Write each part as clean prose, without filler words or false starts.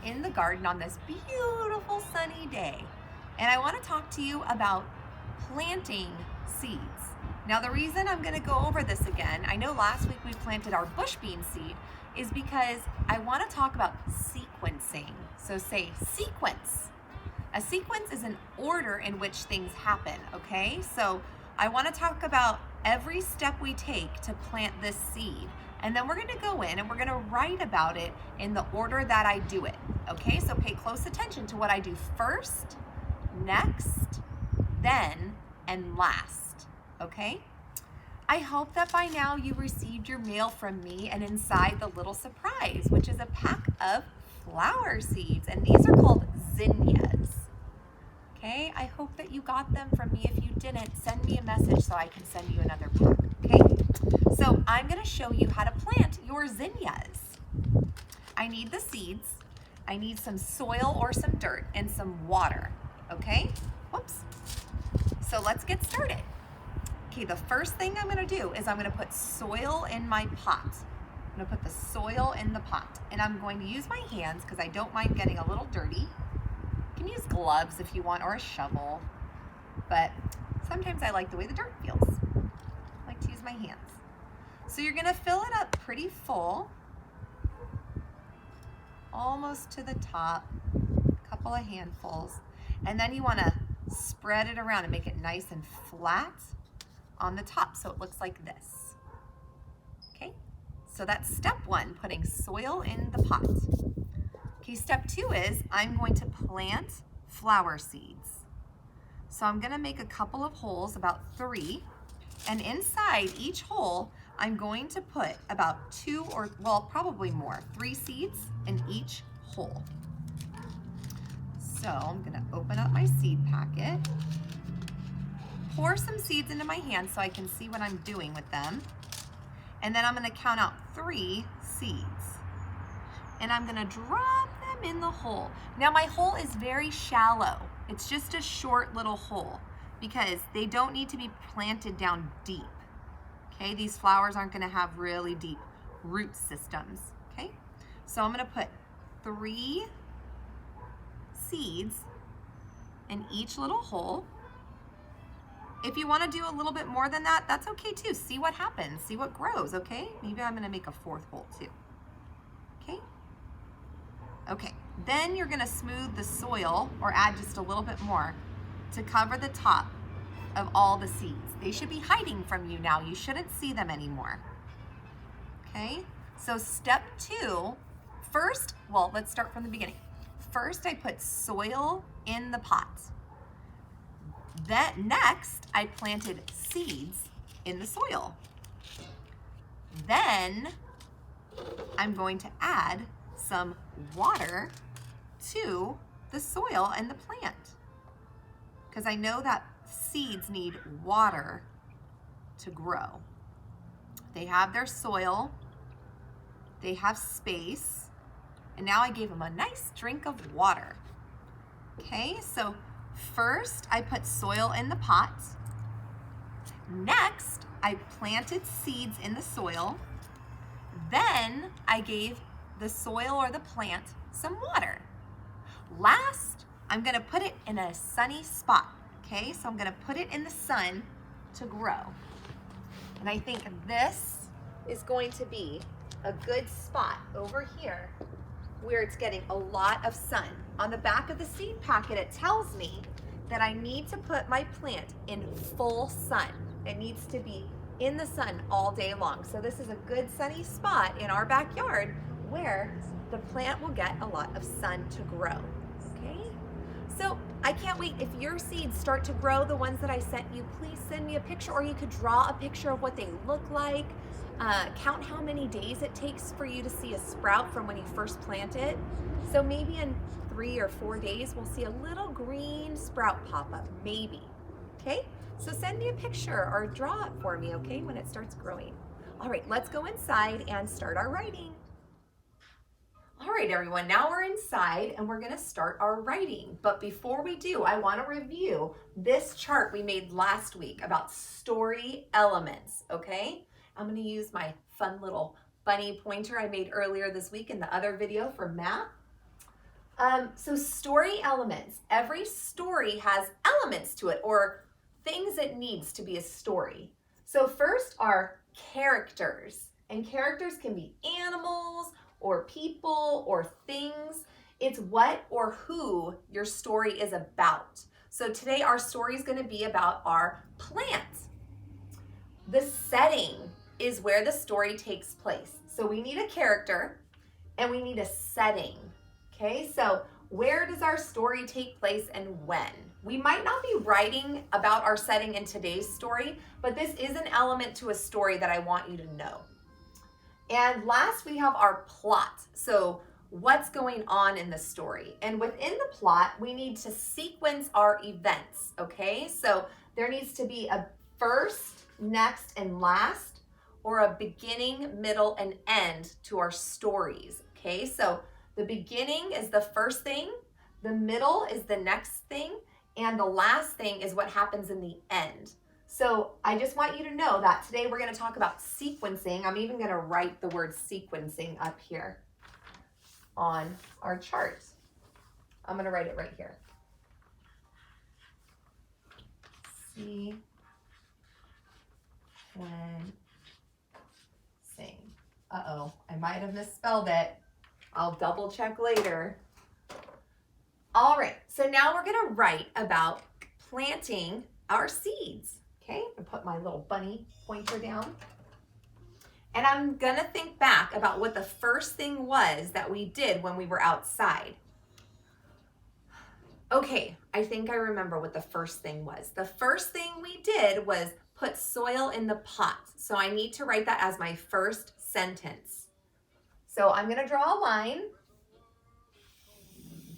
in the garden on this beautiful sunny day. And I want to talk to you about planting seeds. Now, the reason I'm going to go over this again, I know last week we planted our bush bean seed, is because I want to talk about sequencing. So say sequence. A sequence is an order in which things happen, okay? So I want to talk about every step we take to plant this seed. And then we're going to go in and we're going to write about it in the order that I do it, okay? So pay close attention to what I do first, next, then, and last, okay? I hope that by now you received your mail from me and inside the little surprise, which is a pack of flower seeds, and these are called zinnias. Okay, I hope that you got them from me. If you didn't, send me a message so I can send you another pack, okay? So I'm gonna show you how to plant your zinnias. I need the seeds, I need some soil or some dirt, and some water, okay? Whoops. So let's get started. Okay, the first thing I'm gonna do is I'm gonna put soil in my pot. I'm gonna put the soil in the pot, and I'm going to use my hands because I don't mind getting a little dirty. You can use gloves if you want, or a shovel, but sometimes I like the way the dirt feels. I like to use my hands. So you're gonna fill it up pretty full, almost to the top, a couple of handfuls, and then you wanna spread it around and make it nice and flat on the top so it looks like this. Okay, so that's step one, putting soil in the pot. Okay, step two is I'm going to plant flower seeds. So I'm gonna make a couple of holes, about 3, and inside each hole, I'm going to put about 2 or, well, probably more, 3 seeds in each hole. So I'm gonna open up my seed packet, pour some seeds into my hand so I can see what I'm doing with them, and then I'm gonna count out 3 seeds. And I'm gonna drop them in the hole. Now my hole is very shallow. It's just a short little hole because they don't need to be planted down deep. Okay, these flowers aren't gonna have really deep root systems, okay? So I'm gonna put 3 seeds in each little hole. If you wanna do a little bit more than that, that's okay too. See what happens, see what grows, okay? Maybe I'm gonna make a 4th hole too, okay? Okay, then you're gonna smooth the soil or add just a little bit more to cover the top of all the seeds. They should be hiding from you now. You shouldn't see them anymore. Okay, so step 2, first, well, let's start from the beginning. First, I put soil in the pot. Then next, I planted seeds in the soil. Then I'm going to add some water to the soil and the plant because I know that seeds need water to grow. They have their soil, they have space, and now I gave them a nice drink of water. Okay, so first I put soil in the pot. Next, I planted seeds in the soil. Then I gave the soil or the plant some water. Last, I'm gonna put it in a sunny spot, okay? So I'm gonna put it in the sun to grow. And I think this is going to be a good spot over here where it's getting a lot of sun. On the back of the seed packet, it tells me that I need to put my plant in full sun. It needs to be in the sun all day long. So this is a good sunny spot in our backyard where the plant will get a lot of sun to grow, okay? So I can't wait. If your seeds start to grow, the ones that I sent you, please send me a picture, or you could draw a picture of what they look like. Count how many days it takes for you to see a sprout from when you first plant it. So maybe in 3 or 4 days, we'll see a little green sprout pop up, maybe, okay? So send me a picture or draw it for me, okay, when it starts growing. All right, let's go inside and start our writing. All right, everyone, now we're inside and we're gonna start our writing. But before we do, I wanna review this chart we made last week about story elements, okay? I'm gonna use my fun little bunny pointer I made earlier this week in the other video for math. So story elements. Every story has elements to it or things it needs to be a story. So first are characters. And characters can be animals or people or things. It's what or who your story is about. So today our story is going to be about our plant. The setting is where the story takes place. So we need a character and we need a setting. Okay, so where does our story take place and when? We might not be writing about our setting in today's story, but this is an element to a story that I want you to know. And last, we have our plot. So what's going on in the story? And within the plot, we need to sequence our events, okay? So there needs to be a first, next, and last, or a beginning, middle, and end to our stories, okay? So the beginning is the first thing, the middle is the next thing, and the last thing is what happens in the end. So I just want you to know that today we're going to talk about sequencing. I'm even going to write the word sequencing up here on our chart. I'm going to write it right here. Sequencing. Uh-oh, I might have misspelled it. I'll double check later. All right, so now we're going to write about planting our seeds. Okay, I'm gonna put my little bunny pointer down. And I'm gonna think back about what the first thing was that we did when we were outside. Okay, I think I remember what the first thing was. The first thing we did was put soil in the pot. So I need to write that as my first sentence. So I'm gonna draw a line.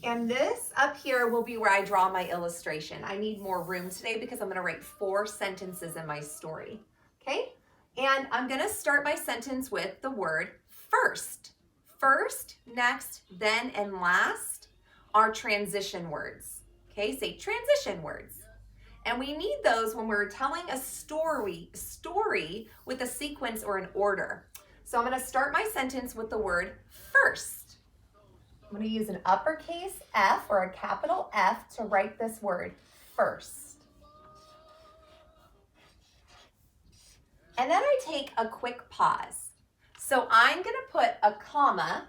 And this up here will be where I draw my illustration. I need more room today because I'm going to write 4 sentences in my story. Okay? And I'm going to start my sentence with the word first. First, next, then, and last are transition words. Okay? Say transition words. And we need those when we're telling a story with a sequence or an order. So I'm going to start my sentence with the word first. I'm going to use an uppercase F or a capital F to write this word first. And then I take a quick pause. So I'm going to put a comma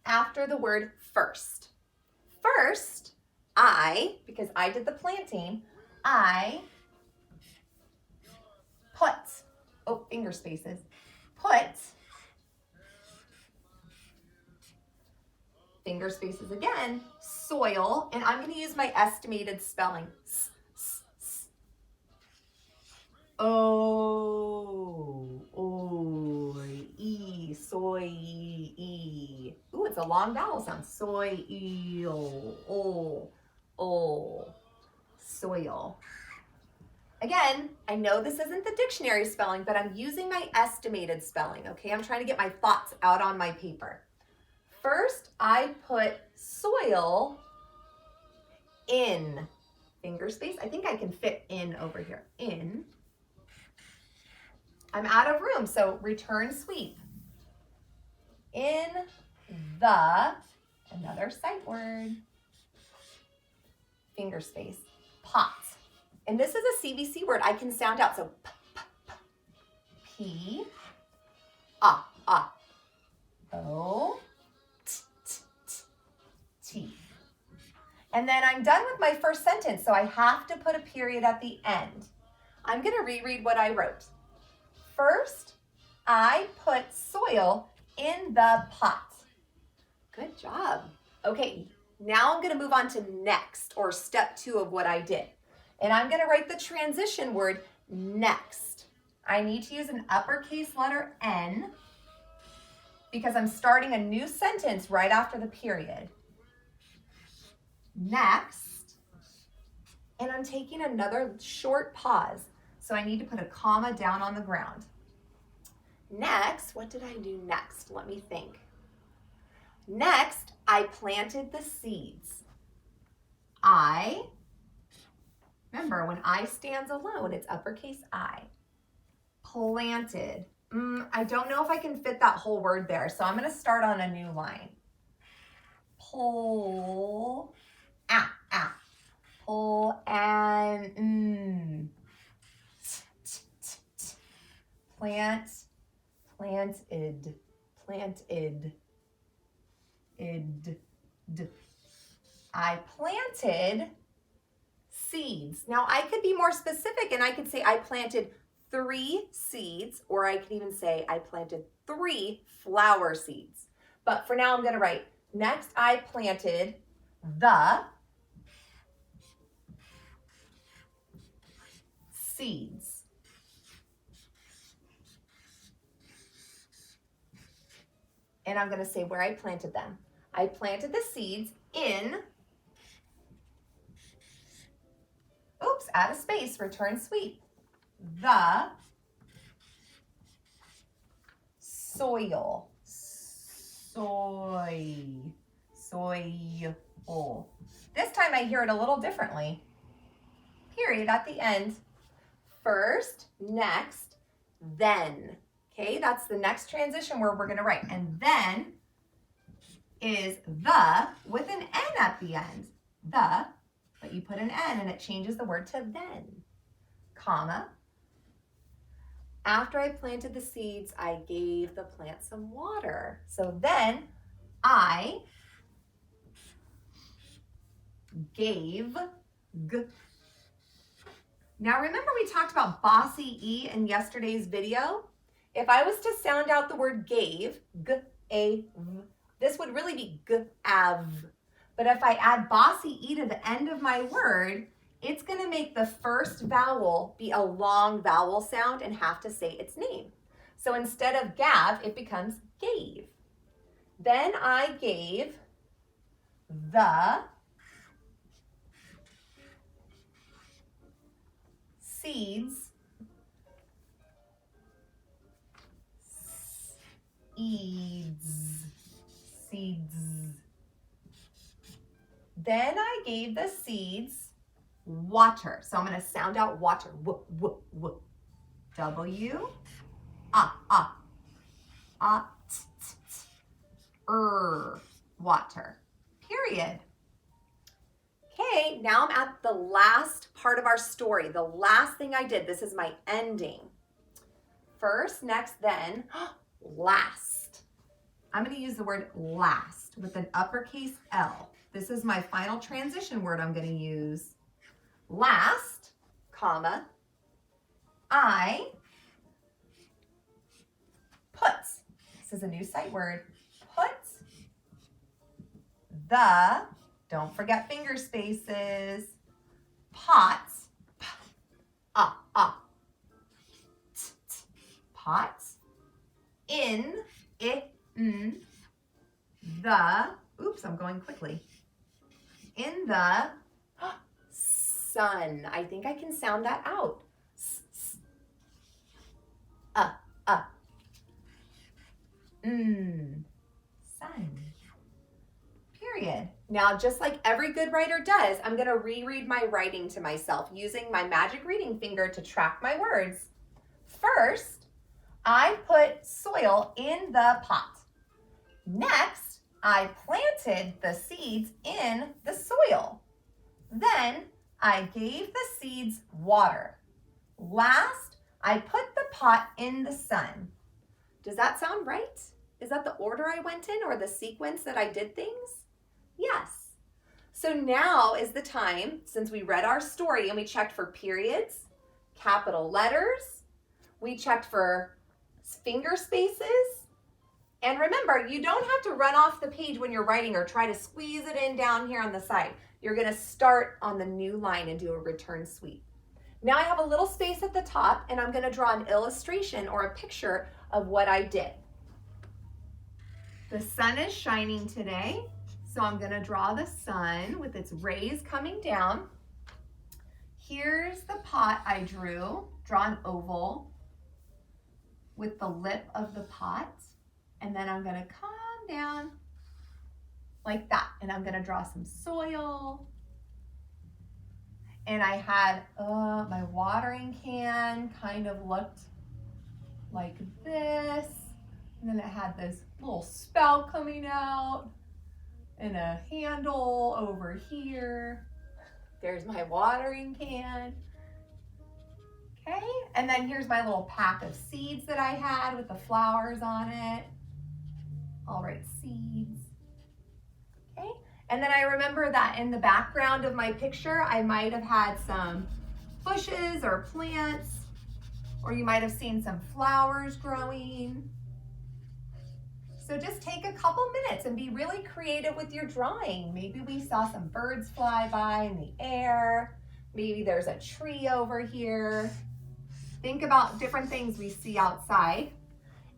after the word first. First, because I did the planting, I put, finger spaces, put, finger spaces again, soil, and I'm going to use my estimated spelling. Soy. Ooh, it's a long vowel sound. Soil. Soil. Again, I know this isn't the dictionary spelling, but I'm using my estimated spelling, okay? I'm trying to get my thoughts out on my paper. First, I put soil in, finger space. I think I can fit in over here. In. I'm out of room, so return sweep. In the, another sight word, finger space, pot. And this is a CVC word I can sound out, so P, O, T. And then I'm done with my first sentence, so I have to put a period at the end. I'm going to reread what I wrote. First, I put soil in the pot. Good job. Okay, now I'm going to move on to next, or step 2 of what I did. And I'm going to write the transition word next. I need to use an uppercase letter N because I'm starting a new sentence right after the period. Next, and I'm taking another short pause, so I need to put a comma down on the ground. Next, what did I do next? Let me think. Next, I planted the seeds. Remember, when I stands alone, it's uppercase I. Planted. I don't know if I can fit that whole word there, so I'm going to start on a new line. pull, pull and plant, planted, I planted seeds. Now I could be more specific and I could say I planted 3 seeds, or I could even say I planted 3 flower seeds. But for now I'm going to write, next I planted the seeds. And I'm going to say where I planted them. I planted the seeds in, oops, add a space, return sweep, the soil, soil. This time I hear it a little differently. Period at the end. First, next, then. Okay, that's the next transition word we're going to write. And then is the with an N at the end. The, but you put an N and it changes the word to then, comma. After I planted the seeds, I gave the plant some water. So then I gave Now remember we talked about bossy E in yesterday's video? If I was to sound out the word gave, g-a-v, this would really be g-av. But if I add bossy E to the end of my word, it's going to make the first vowel be a long vowel sound and have to say its name. So instead of gav, it becomes gave. Then I gave the seeds, seeds. Then I gave the seeds water. So I'm going to sound out water. W, w, w. W, t, t, t, water. Period. Okay, now I'm at the last part of our story. The last thing I did. This is my ending. First, next, then, last. I'm going to use the word last with an uppercase L. This is my final transition word I'm going to use. Last, comma, I put, this is a new sight word, put the, don't forget finger spaces, pot, pot, in, the, oops, I'm going quickly, in the sun. I think I can sound that out. Sun. Period. Now, just like every good writer does, I'm going to reread my writing to myself using my magic reading finger to track my words. First, I put soil in the pot. Next, I planted the seeds in the soil. Then, I gave the seeds water. Last, I put the pot in the sun. Does that sound right? Is that the order I went in or the sequence that I did things? Yes. So now is the time, since we read our story and we checked for periods, capital letters, we checked for finger spaces. And remember, you don't have to run off the page when you're writing or try to squeeze it in down here on the side. You're going to start on the new line and do a return sweep. Now I have a little space at the top and I'm going to draw an illustration or a picture of what I did. The sun is shining today, so I'm going to draw the sun with its rays coming down. Here's the pot I drew. Draw an oval with the lip of the pot, and then I'm going to come down like that, and I'm going to draw some soil. And I had my watering can kind of looked like this. And then it had this little spout coming out. And a handle over here. There's my watering can. Okay, and then here's my little pack of seeds that I had with the flowers on it. I'll write seeds. Okay, and then I remember that in the background of my picture, I might have had some bushes or plants, or you might have seen some flowers growing. So just take a couple minutes and be really creative with your drawing. Maybe we saw some birds fly by in the air. Maybe there's a tree over here. Think about different things we see outside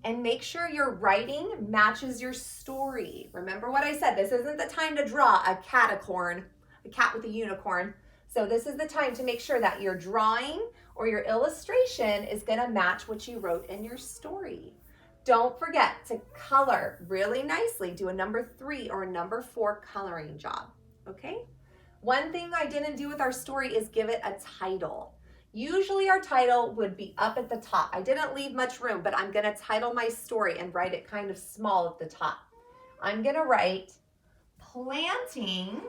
and make sure your writing matches your story. Remember what I said, this isn't the time to draw a catacorn, a cat with a unicorn. So this is the time to make sure that your drawing or your illustration is gonna match what you wrote in your story. Don't forget to color really nicely. Do a number 3 or a number 4 coloring job, okay? One thing I didn't do with our story is give it a title. Usually our title would be up at the top. I didn't leave much room, but I'm gonna title my story and write it kind of small at the top. I'm gonna write planting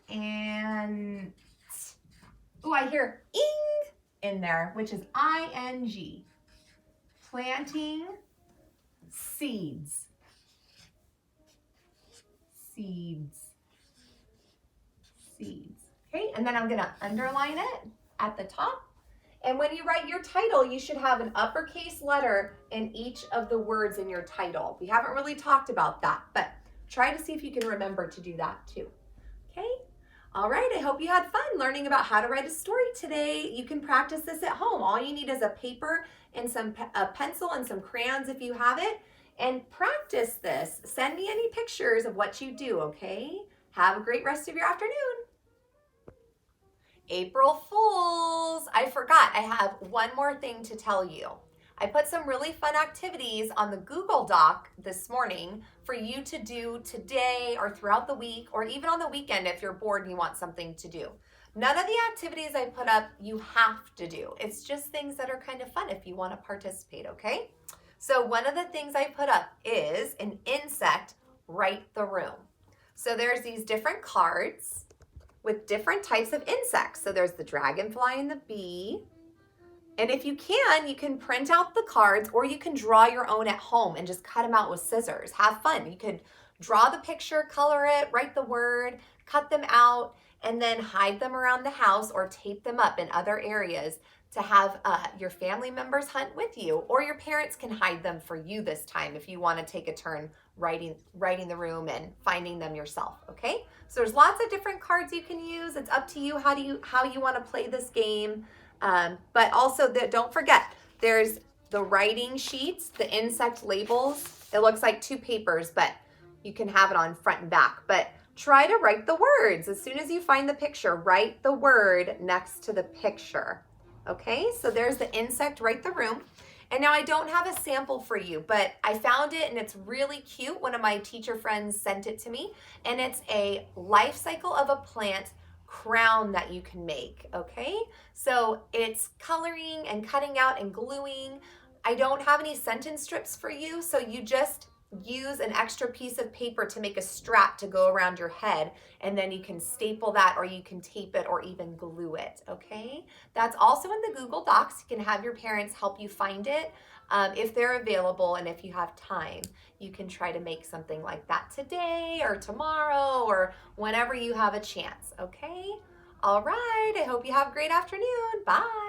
and, oh, I hear ing in there, which is I-N-G. Planting seeds. Seeds. Seeds. Okay, and then I'm gonna underline it at the top. And when you write your title, you should have an uppercase letter in each of the words in your title. We haven't really talked about that, but try to see if you can remember to do that too. Okay? All right, I hope you had fun learning about how to write a story today. You can practice this at home. All you need is a paper and a pencil and some crayons if you have it. And practice this. Send me any pictures of what you do, okay? Have a great rest of your afternoon. April Fools! I forgot, I have one more thing to tell you. I put some really fun activities on the Google Doc this morning for you to do today or throughout the week or even on the weekend if you're bored and you want something to do. None of the activities I put up you have to do. It's just things that are kind of fun if you want to participate, okay? So one of the things I put up is an insect, write the room. So there's these different cards with different types of insects. So there's the dragonfly and the bee. And if you can print out the cards or you can draw your own at home and just cut them out with scissors. Have fun. You could draw the picture, color it, write the word, cut them out, and then hide them around the house or tape them up in other areas to have your family members hunt with you, or your parents can hide them for you this time if you want to take a turn writing the room and finding them yourself, okay? So there's lots of different cards you can use. It's up to you how you want to play this game. But also don't forget, there's the writing sheets, the insect labels. It looks like 2 papers, but you can have it on front and back. But try to write the words. As soon as you find the picture, write the word next to the picture. Okay, so there's the insect, write the room. And now I don't have a sample for you, but I found it and it's really cute. One of my teacher friends sent it to me, and it's a life cycle of a plant crown that you can make, okay? So it's coloring and cutting out and gluing. I don't have any sentence strips for you, so you just use an extra piece of paper to make a strap to go around your head, and then you can staple that or you can tape it or even glue it, okay? That's also in the Google Docs. You can have your parents help you find it if they're available, and if you have time. You can try to make something like that today or tomorrow or whenever you have a chance, okay? All right, I hope you have a great afternoon. Bye.